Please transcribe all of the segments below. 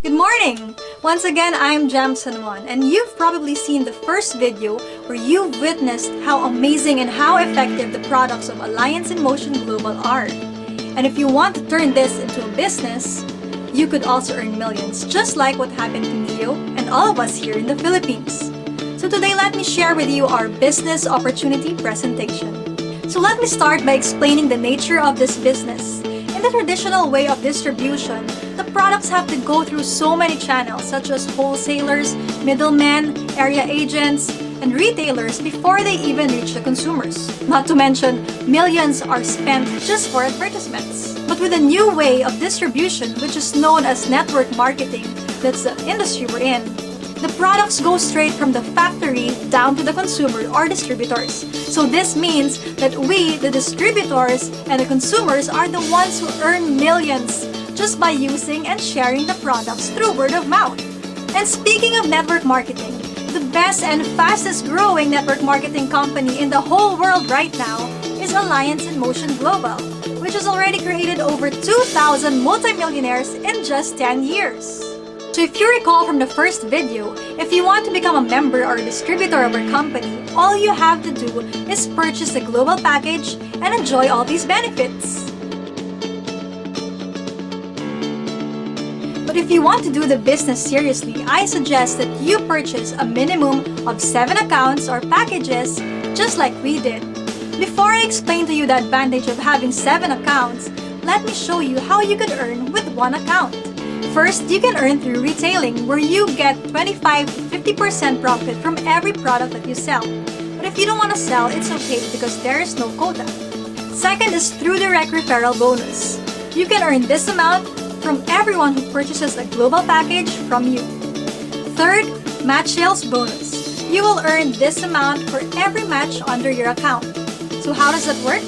Good morning! Once again, I'm Jamson1, and you've probably seen the first video where you've witnessed how amazing and how effective the products of Alliance in Motion Global are. And if you want to turn this into a business, you could also earn millions, just like what happened to Neo and all of us here in the Philippines. So today, let me share with you our business opportunity presentation. So let me start by explaining the nature of this business. In the traditional way of distribution, the products have to go through so many channels such as wholesalers, middlemen, area agents, and retailers before they even reach the consumers. Not to mention, millions are spent just for advertisements. But with a new way of distribution, which is known as network marketing, that's the industry we're in, the products go straight from the factory down to the consumer or distributors. So this means that we, the distributors and the consumers, are the ones who earn millions just by using and sharing the products through word of mouth. And speaking of network marketing, the best and fastest growing network marketing company in the whole world right now is Alliance in Motion Global, which has already created over 2,000 multimillionaires in just 10 years. So if you recall from the first video, if you want to become a member or a distributor of our company, all you have to do is purchase the global package and enjoy all these benefits. But if you want to do the business seriously, I suggest that you purchase a minimum of 7 accounts or packages, just like we did. Before I explain to you the advantage of having 7 accounts, let me show you how you could earn with 1 account. First, you can earn through retailing, where you get 25 to 50% profit from every product that you sell. But if you don't want to sell, it's okay because there is no quota. Second is through direct referral bonus. You can earn this amount from everyone who purchases a global package from you. Third, match sales bonus. You will earn this amount for every match under your account. So how does that work?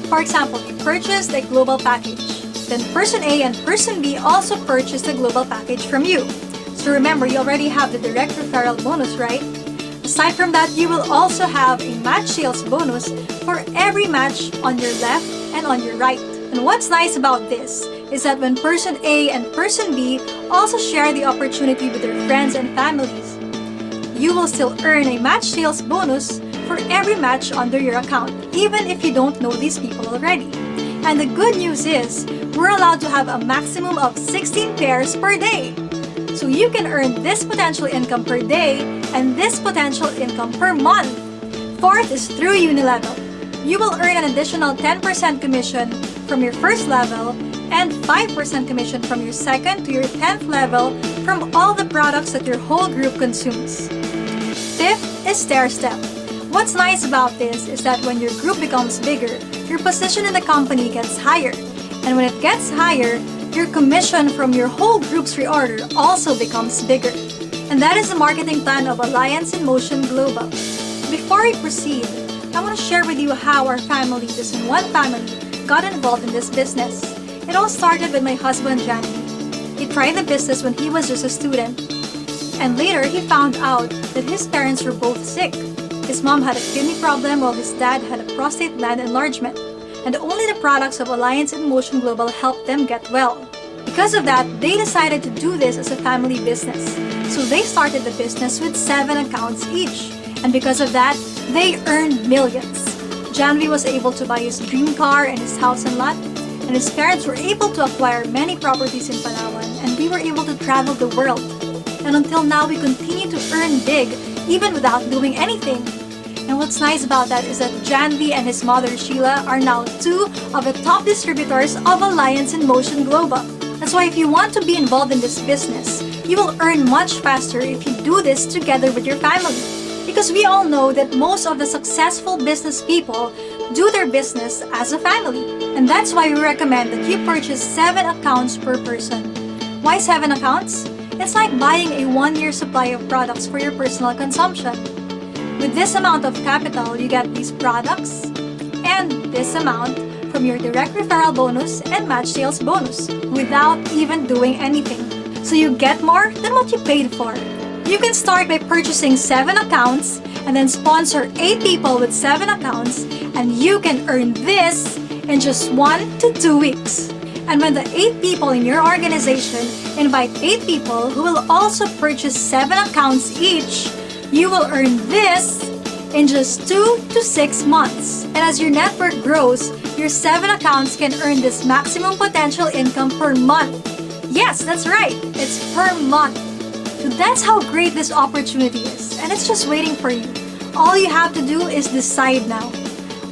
For example, you purchased a global package. Then person A and person B also purchase the global package from you. So remember, you already have the direct referral bonus, right? Aside from that, you will also have a match sales bonus for every match on your left and on your right. And what's nice about this is that when person A and person B also share the opportunity with their friends and families, you will still earn a match sales bonus for every match under your account, even if you don't know these people already. And the good news is, we're allowed to have a maximum of 16 pairs per day. So you can earn this potential income per day and this potential income per month. Fourth is through Unilevel. You will earn an additional 10% commission from your first level and 5% commission from your second to your 10th level from all the products that your whole group consumes. Fifth is stair step. What's nice about this is that when your group becomes bigger, your position in the company gets higher. And when it gets higher, your commission from your whole group's reorder also becomes bigger. And that is the marketing plan of Alliance in Motion Global. Before we proceed, I want to share with you how our family, just in one family, got involved in this business. It all started with my husband, Johnny. He tried the business when he was just a student. And later, he found out that his parents were both sick. His mom had a kidney problem while his dad had a prostate gland enlargement. And only the products of Alliance in Motion Global helped them get well. Because of that, they decided to do this as a family business. So they started the business with 7 accounts each. And because of that, they earned millions. Janvi was able to buy his dream car and his house and lot. And his parents were able to acquire many properties in Palawan. And we were able to travel the world. And until now, we continue to earn big, even without doing anything. And what's nice about that is that Janvi and his mother Sheila are now 2 of the top distributors of Alliance in Motion Global. That's why if you want to be involved in this business, you will earn much faster if you do this together with your family. Because we all know that most of the successful business people do their business as a family. And that's why we recommend that you purchase 7 accounts per person. Why 7 accounts? It's like buying a 1-year supply of products for your personal consumption. With this amount of capital, you get these products and this amount from your direct referral bonus and match sales bonus without even doing anything. So you get more than what you paid for. You can start by purchasing 7 accounts and then sponsor 8 people with 7 accounts, and you can earn this in just 1 to 2 weeks. And when the 8 people in your organization invite 8 people who will also purchase 7 accounts each, you will earn this in just 2 to 6 months. And as your network grows, your 7 accounts can earn this maximum potential income per month. Yes, that's right, it's per month. So that's how great this opportunity is, and it's just waiting for you. All you have to do is decide now.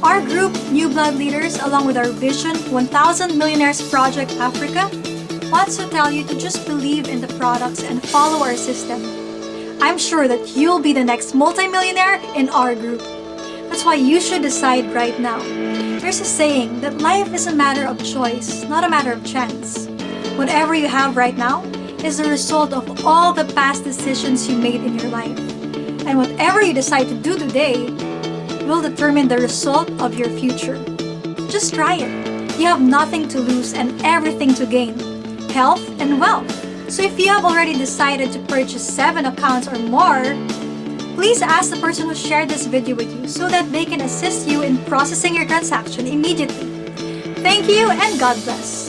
Our group, New Blood Leaders, along with our Vision 1000 Millionaires Project Africa, wants to tell you to just believe in the products and follow our system. I'm sure that you'll be the next multimillionaire in our group. That's why you should decide right now. There's a saying that life is a matter of choice, not a matter of chance. Whatever you have right now is the result of all the past decisions you made in your life. And whatever you decide to do today will determine the result of your future. Just try it. You have nothing to lose and everything to gain. Health and wealth. So if you have already decided to purchase 7 accounts or more, please ask the person who shared this video with you so that they can assist you in processing your transaction immediately. Thank you and God bless.